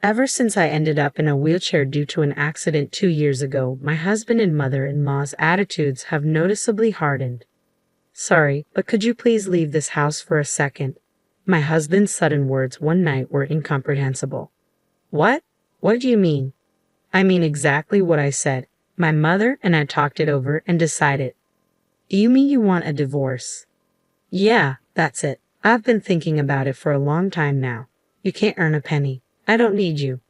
Ever since I ended up in a wheelchair due to an accident 2 years ago, my husband and mother-in-law's attitudes have noticeably hardened. Sorry, but could you please leave this house for a second? My husband's sudden words one night were incomprehensible. What? What do you mean? I mean exactly what I said. My mother and I talked it over and decided. You mean you want a divorce? Yeah, that's it. I've been thinking about it for a long time now. You can't earn a penny. I don't need you.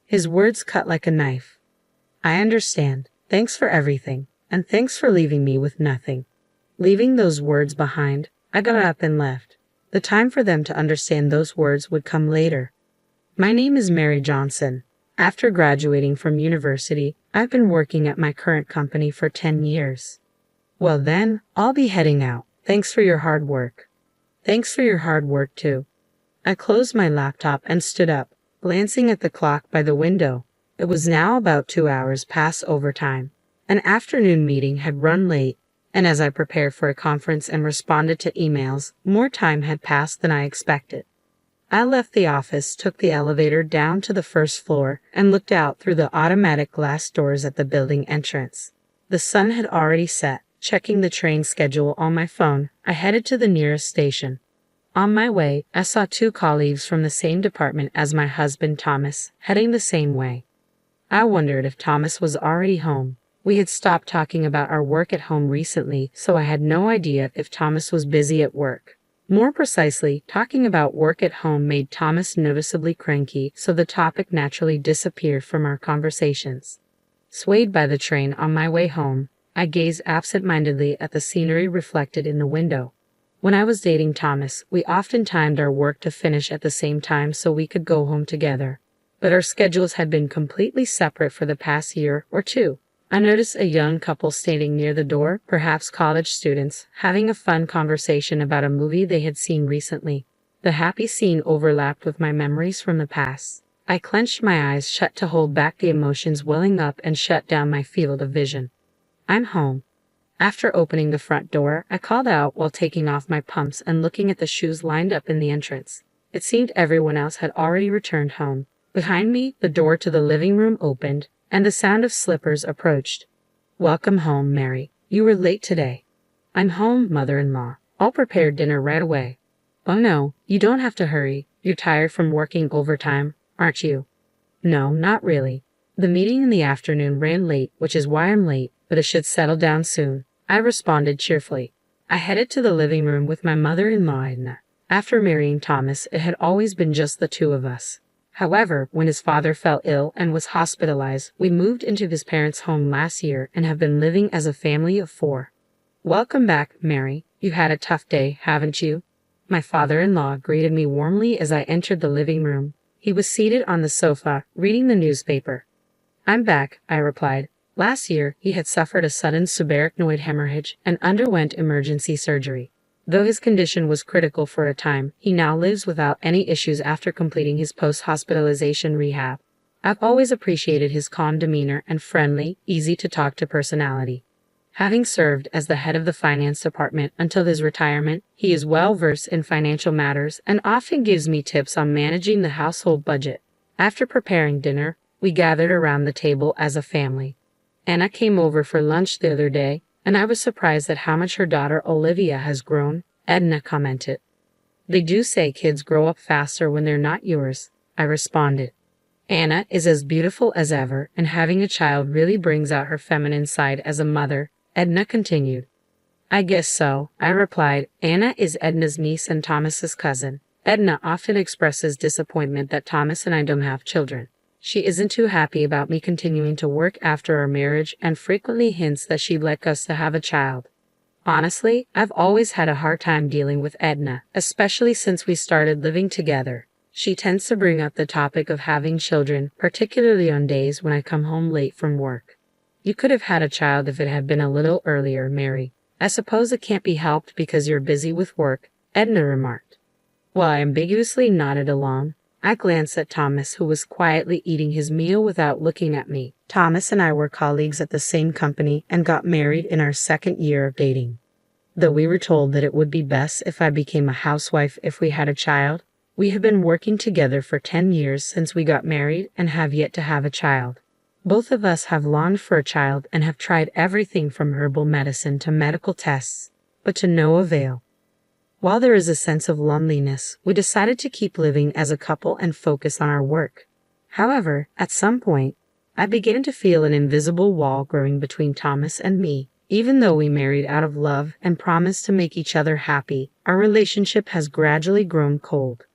His words cut like a knife. I understand. Thanks for everything. And thanks for leaving me with nothing. Leaving those words behind, I got up and left. The time for them to understand those words would come later. My name is Mary Johnson. After graduating from university, I've been working at my current company for 10 years. Well then, I'll be heading out. Thanks for your hard work. Thanks for your hard work too. I closed my laptop and stood up, glancing at the clock by the window. It was now about 2 hours past overtime. An afternoon meeting had run late, and as I prepared for a conference and responded to emails, more time had passed than I expected. I left the office, took the elevator down to the first floor, and looked out through the automatic glass doors at the building entrance. The sun had already set. Checking the train schedule on my phone, I headed to the nearest station. On my way, I saw 2 colleagues from the same department as my husband Thomas, heading the same way. I wondered if Thomas was already home. We had stopped talking about our work at home recently, so I had no idea if Thomas was busy at work. More precisely, talking about work at home made Thomas noticeably cranky, so the topic naturally disappeared from our conversations. Swayed by the train on my way home, I gazed absent-mindedly at the scenery reflected in the window. When I was dating Thomas, we often timed our work to finish at the same time so we could go home together. But our schedules had been completely separate for the past year or two. I noticed a young couple standing near the door, perhaps college students, having a fun conversation about a movie they had seen recently. The happy scene overlapped with my memories from the past. I clenched my eyes shut to hold back the emotions welling up and shut down my field of vision. I'm home. After opening the front door, I called out while taking off my pumps and looking at the shoes lined up in the entrance. It seemed everyone else had already returned home. Behind me, the door to the living room opened, and the sound of slippers approached. Welcome home, Mary. You were late today. I'm home, mother-in-law. I'll prepare dinner right away. Oh no, you don't have to hurry. You're tired from working overtime, aren't you? No, not really. The meeting in the afternoon ran late, which is why I'm late, but it should settle down soon. I responded cheerfully. I headed to the living room with my mother-in-law, Edna. After marrying Thomas, it had always been just the 2 of us. However, when his father fell ill and was hospitalized, we moved into his parents' home last year and have been living as a family of 4. Welcome back, Mary. You had a tough day, haven't you? My father-in-law greeted me warmly as I entered the living room. He was seated on the sofa, reading the newspaper. I'm back, I replied. Last year, he had suffered a sudden subarachnoid hemorrhage and underwent emergency surgery. Though his condition was critical for a time, he now lives without any issues after completing his post-hospitalization rehab. I've always appreciated his calm demeanor and friendly, easy-to-talk-to personality. Having served as the head of the finance department until his retirement, he is well-versed in financial matters and often gives me tips on managing the household budget. After preparing dinner, we gathered around the table as a family. Anna came over for lunch the other day, and I was surprised at how much her daughter Olivia has grown, Edna commented. They do say kids grow up faster when they're not yours, I responded. Anna is as beautiful as ever, and having a child really brings out her feminine side as a mother, Edna continued. I guess so, I replied. Anna is Edna's niece and Thomas's cousin. Edna often expresses disappointment that Thomas and I don't have children. She isn't too happy about me continuing to work after our marriage and frequently hints that she'd like us to have a child. Honestly, I've always had a hard time dealing with Edna, especially since we started living together. She tends to bring up the topic of having children, particularly on days when I come home late from work. You could have had a child if it had been a little earlier, Mary. I suppose it can't be helped because you're busy with work, Edna remarked. While I ambiguously nodded along, I glanced at Thomas, who was quietly eating his meal without looking at me. Thomas and I were colleagues at the same company and got married in our 2nd year of dating. Though we were told that it would be best if I became a housewife if we had a child, We have been working together for 10 years since we got married and have yet to have a child. Both of us have longed for a child and have tried everything from herbal medicine to medical tests, but to no avail. While there is a sense of loneliness, we decided to keep living as a couple and focus on our work. However, at some point, I began to feel an invisible wall growing between Thomas and me. Even though we married out of love and promised to make each other happy, our relationship has gradually grown cold.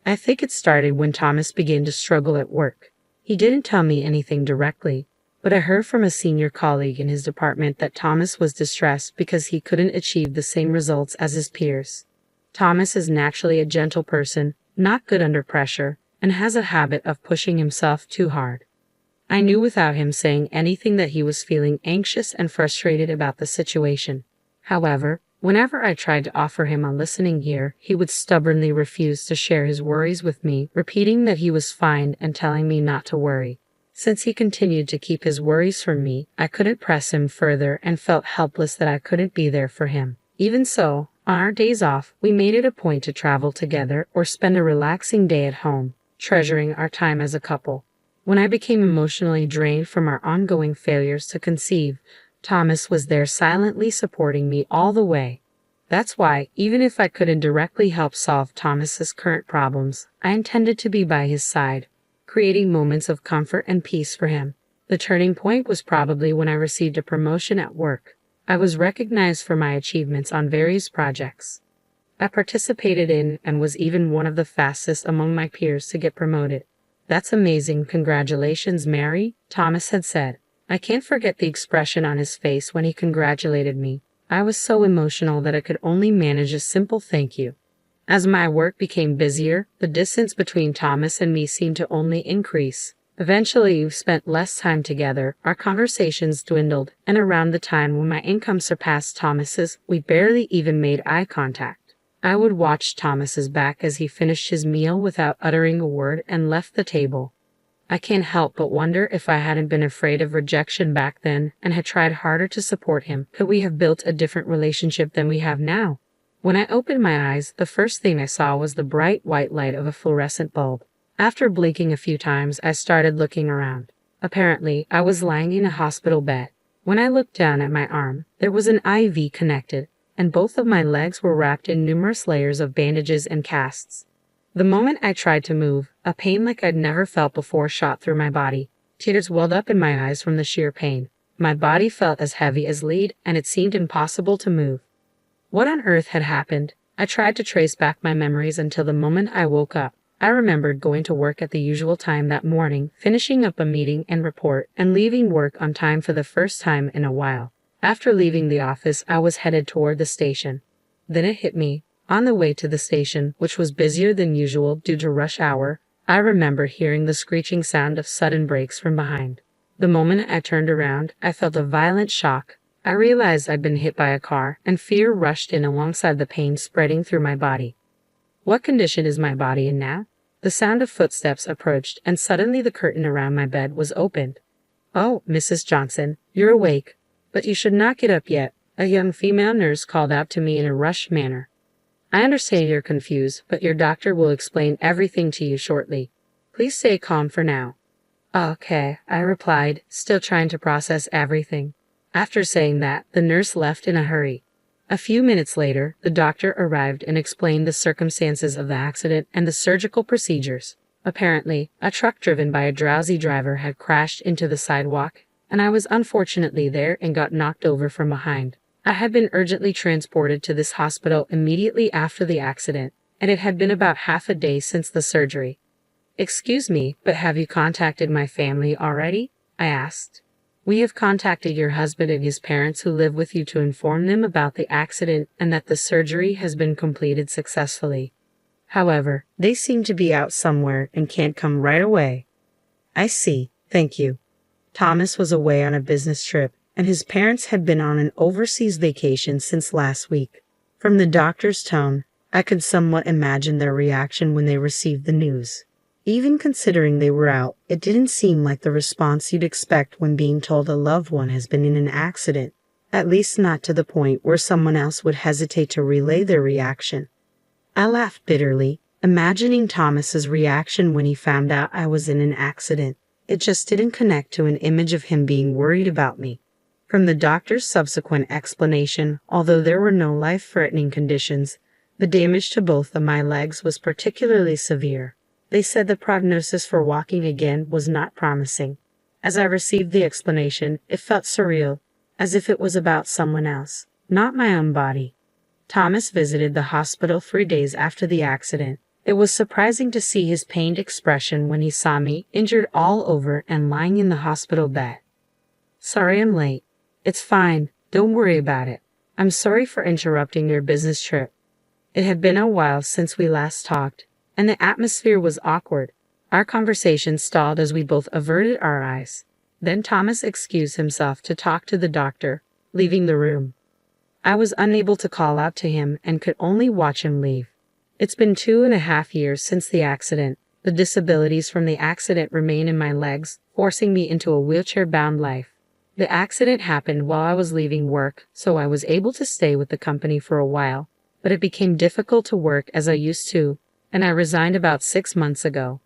I think it started when Thomas began to struggle at work. He didn't tell me anything directly, but I heard from a senior colleague in his department that Thomas was distressed because he couldn't achieve the same results as his peers. Thomas is naturally a gentle person, not good under pressure, and has a habit of pushing himself too hard. I knew without him saying anything that he was feeling anxious and frustrated about the situation. However, whenever I tried to offer him a listening ear, he would stubbornly refuse to share his worries with me, repeating that he was fine and telling me not to worry. Since he continued to keep his worries from me, I couldn't press him further and felt helpless that I couldn't be there for him. Even so, on our days off, we made it a point to travel together or spend a relaxing day at home, treasuring our time as a couple. When I became emotionally drained from our ongoing failures to conceive, Thomas was there silently supporting me all the way. That's why, even if I couldn't directly help solve Thomas's current problems, I intended to be by his side, creating moments of comfort and peace for him. The turning point was probably when I received a promotion at work. I was recognized for my achievements on various projects I participated in and was even one of the fastest among my peers to get promoted. "That's amazing, congratulations, Mary," Thomas had said. I can't forget the expression on his face when he congratulated me. I was so emotional that I could only manage a simple thank you. As my work became busier, the distance between Thomas and me seemed to only increase. Eventually, we spent less time together, our conversations dwindled, and around the time when my income surpassed Thomas's, we barely even made eye contact. I would watch Thomas's back as he finished his meal without uttering a word and left the table. I can't help but wonder if I hadn't been afraid of rejection back then and had tried harder to support him, could we have built a different relationship than we have now? When I opened my eyes, the first thing I saw was the bright white light of a fluorescent bulb. After blinking a few times, I started looking around. Apparently, I was lying in a hospital bed. When I looked down at my arm, there was an IV connected, and both of my legs were wrapped in numerous layers of bandages and casts. The moment I tried to move, a pain like I'd never felt before shot through my body. Tears welled up in my eyes from the sheer pain. My body felt as heavy as lead, and it seemed impossible to move. What on earth had happened? I tried to trace back my memories until the moment I woke up. I remembered going to work at the usual time that morning, finishing up a meeting and report, and leaving work on time for the first time in a while. After leaving the office, I was headed toward the station. Then it hit me. On the way to the station, which was busier than usual due to rush hour, I remember hearing the screeching sound of sudden brakes from behind. The moment I turned around, I felt a violent shock. I realized I'd been hit by a car, and fear rushed in alongside the pain spreading through my body. What condition is my body in now? The sound of footsteps approached, and suddenly the curtain around my bed was opened. "Oh, Mrs. Johnson, you're awake. But you should not get up yet," a young female nurse called out to me in a rushed manner. "I understand you're confused, but your doctor will explain everything to you shortly. Please stay calm for now." "Okay," I replied, still trying to process everything. After saying that, the nurse left in a hurry. A few minutes later, the doctor arrived and explained the circumstances of the accident and the surgical procedures. Apparently, a truck driven by a drowsy driver had crashed into the sidewalk, and I was unfortunately there and got knocked over from behind. I had been urgently transported to this hospital immediately after the accident, and it had been about half a day since the surgery. "Excuse me, but have you contacted my family already?" I asked. "We have contacted your husband and his parents who live with you to inform them about the accident and that the surgery has been completed successfully. However, they seem to be out somewhere and can't come right away." "I see, thank you." Thomas was away on a business trip, and his parents had been on an overseas vacation since last week. From the doctor's tone, I could somewhat imagine their reaction when they received the news. Even considering they were out, it didn't seem like the response you'd expect when being told a loved one has been in an accident, at least not to the point where someone else would hesitate to relay their reaction. I laughed bitterly, Imagining Thomas's reaction when he found out I was in an accident, it just didn't connect to an image of him being worried about me. From the doctor's subsequent explanation, although there were no life-threatening conditions, the damage to both of my legs was particularly severe. They said the prognosis for walking again was not promising. As I received the explanation, it felt surreal, as if it was about someone else, not my own body. Thomas visited the hospital 3 days after the accident. It was surprising to see his pained expression when he saw me, injured all over and lying in the hospital bed. "Sorry I'm late." "It's fine. Don't worry about it. I'm sorry for interrupting your business trip." It had been a while since we last talked, and the atmosphere was awkward. Our conversation stalled as we both averted our eyes. Then Thomas excused himself to talk to the doctor, leaving the room. I was unable to call out to him and could only watch him leave. It's been 2.5 years since the accident. The disabilities from the accident remain in my legs, forcing me into a wheelchair-bound life. The accident happened while I was leaving work, so I was able to stay with the company for a while, but it became difficult to work as I used to, and I resigned about 6 months ago.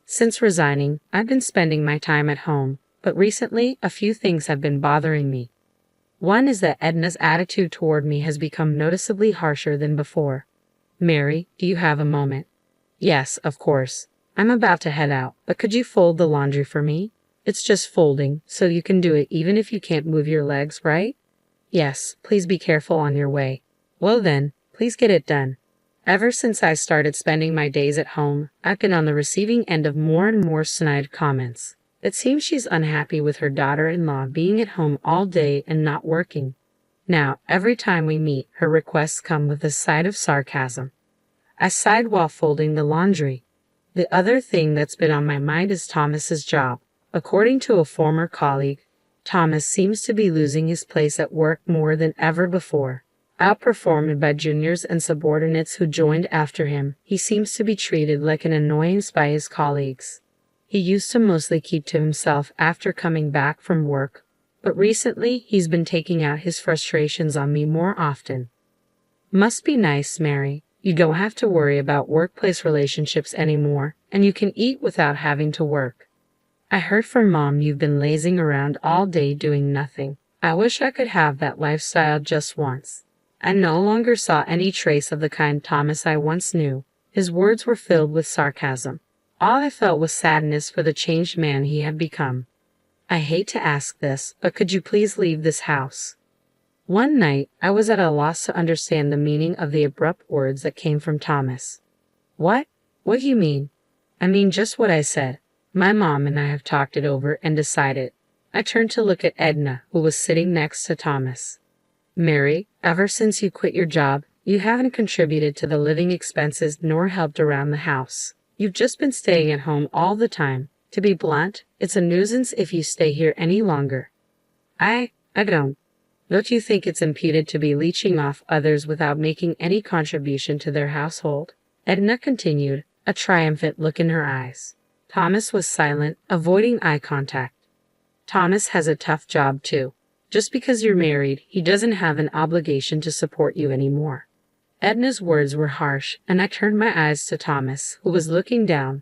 Since resigning, I've been spending my time at home, but recently a few things have been bothering me. One is that Edna's attitude toward me has become noticeably harsher than before. "Mary, do you have a moment?" "Yes, of course. I'm about to head out, but could you fold the laundry for me? It's just folding, so you can do it even if you can't move your legs, right?" "Yes, please be careful on your way." "Well then, please get it done." Ever since I started spending my days at home, I've been on the receiving end of more and more snide comments. It seems she's unhappy with her daughter-in-law being at home all day and not working. Now, every time we meet, her requests come with a side of sarcasm. I sighed while folding the laundry. The other thing that's been on my mind is Thomas's job. According to a former colleague, Thomas seems to be losing his place at work more than ever before. Outperformed by juniors and subordinates who joined after him, he seems to be treated like an annoyance by his colleagues. He used to mostly keep to himself after coming back from work, but recently he's been taking out his frustrations on me more often. "Must be nice, Mary. You don't have to worry about workplace relationships anymore, and you can eat without having to work. I heard from Mom you've been lazing around all day doing nothing. I wish I could have that lifestyle just once." I no longer saw any trace of the kind Thomas I once knew. His words were filled with sarcasm. All I felt was sadness for the changed man he had become. "I hate to ask this, but could you please leave this house?" One night, I was at a loss to understand the meaning of the abrupt words that came from Thomas. "What? What do you mean?" "I mean just what I said. My mom and I have talked it over and decided." I turned to look at Edna, who was sitting next to Thomas. "Mary, ever since you quit your job, you haven't contributed to the living expenses nor helped around the house. You've just been staying at home all the time. To be blunt, it's a nuisance if you stay here any longer." I don't. Don't you think it's imputed to be leeching off others without making any contribution to their household?" Edna continued, a triumphant look in her eyes. Thomas was silent, avoiding eye contact. "Thomas has a tough job too. Just because you're married, he doesn't have an obligation to support you anymore." Edna's words were harsh, and I turned my eyes to Thomas, who was looking down.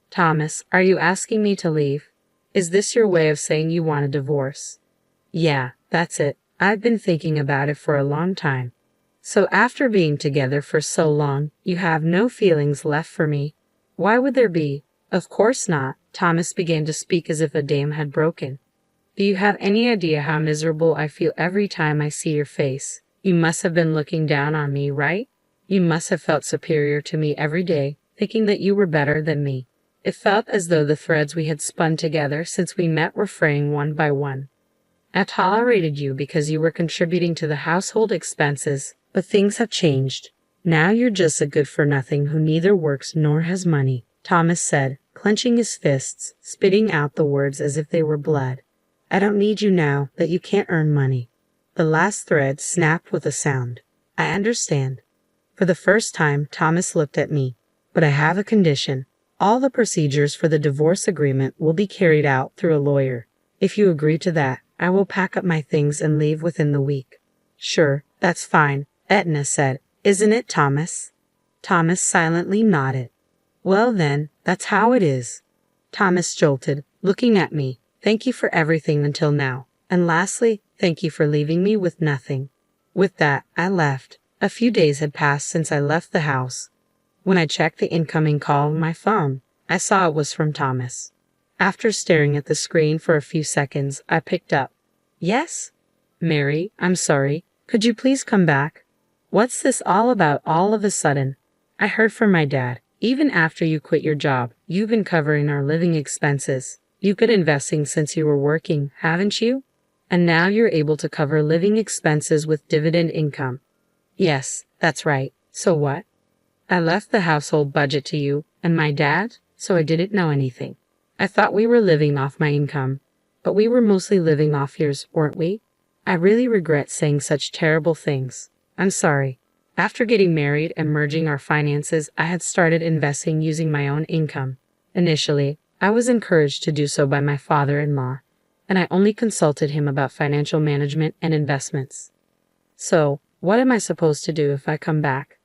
"Thomas, are you asking me to leave? Is this your way of saying you want a divorce?" "Yeah, that's it. I've been thinking about it for a long time." "So after being together for so long, you have no feelings left for me?" "Why would there be? Of course not." Thomas began to speak as if a dam had broken. "Do you have any idea how miserable I feel every time I see your face? You must have been looking down on me, right? You must have felt superior to me every day, thinking that you were better than me." It felt as though the threads we had spun together since we met were fraying one by one. "I tolerated you because you were contributing to the household expenses, but things have changed. Now you're just a good-for-nothing who neither works nor has money," Thomas said, clenching his fists, spitting out the words as if they were blood. "I don't need you now that you can't earn money." The last thread snapped with a sound. "I understand." For the first time, Thomas looked at me. "But I have a condition. All the procedures for the divorce agreement will be carried out through a lawyer. If you agree to that, I will pack up my things and leave within the week." "Sure, that's fine," Edna said. "Isn't it, Thomas?" Thomas silently nodded. Well then, that's how it is. Thomas jolted, looking at me. Thank you for everything until now. And lastly, thank you for leaving me with nothing. With that, I left. A few days had passed since I left the house. When I checked the incoming call on my phone, I saw it was from Thomas. After staring at the screen for a few seconds, I picked up. Yes? Mary, I'm sorry. Could you please come back? What's this all about all of a sudden? I heard from my dad. Even after you quit your job, you've been covering our living expenses. You've been investing since you were working, haven't you? And now you're able to cover living expenses with dividend income. Yes, that's right. So what? I left the household budget to you and my dad, so I didn't know anything. I thought we were living off my income, but we were mostly living off yours, weren't we? I really regret saying such terrible things. I'm sorry. After getting married and merging our finances, I had started investing using my own income. Initially, I was encouraged to do so by my father-in-law, and I only consulted him about financial management and investments. So, what am I supposed to do if I come back?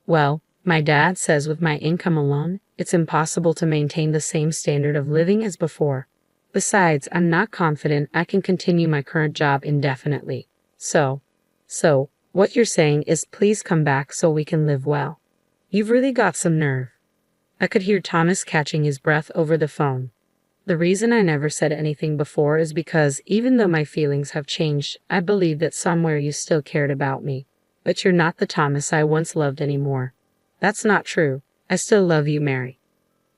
Well, my dad says with my income alone, it's impossible to maintain the same standard of living as before. Besides, I'm not confident I can continue my current job indefinitely. So, what you're saying is please come back so we can live well. You've really got some nerve. I could hear Thomas catching his breath over the phone. The reason I never said anything before is because even though my feelings have changed, I believe that somewhere you still cared about me. But you're not the Thomas I once loved anymore. That's not true. I still love you, Mary.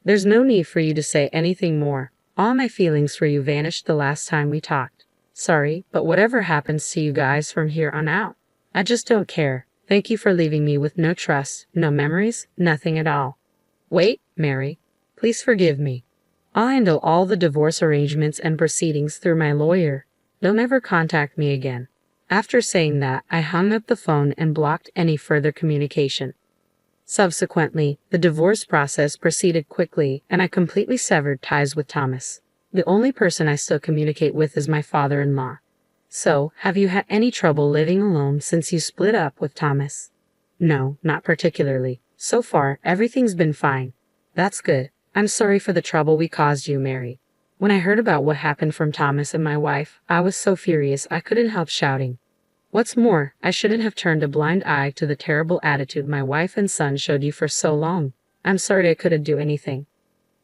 There's no need for you to say anything more. All my feelings for you vanished the last time we talked. Sorry, but whatever happens to you guys from here on out, I just don't care. Thank you for leaving me with no trust, no memories, nothing at all. Wait, Mary. Please forgive me. I'll handle all the divorce arrangements and proceedings through my lawyer. Don't ever contact me again. After saying that, I hung up the phone and blocked any further communication. Subsequently, the divorce process proceeded quickly, and I completely severed ties with Thomas. The only person I still communicate with is my father-in-law. So, have you had any trouble living alone since you split up with Thomas? No, not particularly. So far, everything's been fine. That's good. I'm sorry for the trouble we caused you, Mary. When I heard about what happened from Thomas and my wife, I was so furious I couldn't help shouting. What's more, I shouldn't have turned a blind eye to the terrible attitude my wife and son showed you for so long. I'm sorry I couldn't do anything.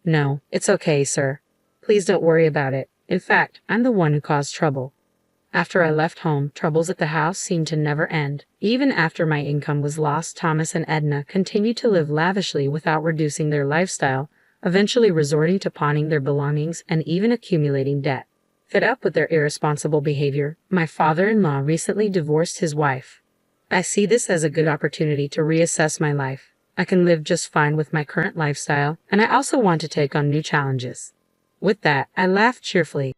No, it's okay, sir. Please don't worry about it. In fact, I'm the one who caused trouble. After I left home, troubles at the house seemed to never end. Even after my income was lost, Thomas and Edna continued to live lavishly without reducing their lifestyle, eventually resorting to pawning their belongings and even accumulating debt. Fed up with their irresponsible behavior, my father-in-law recently divorced his wife. I see this as a good opportunity to reassess my life. I can live just fine with my current lifestyle, and I also want to take on new challenges. With that, I laughed cheerfully.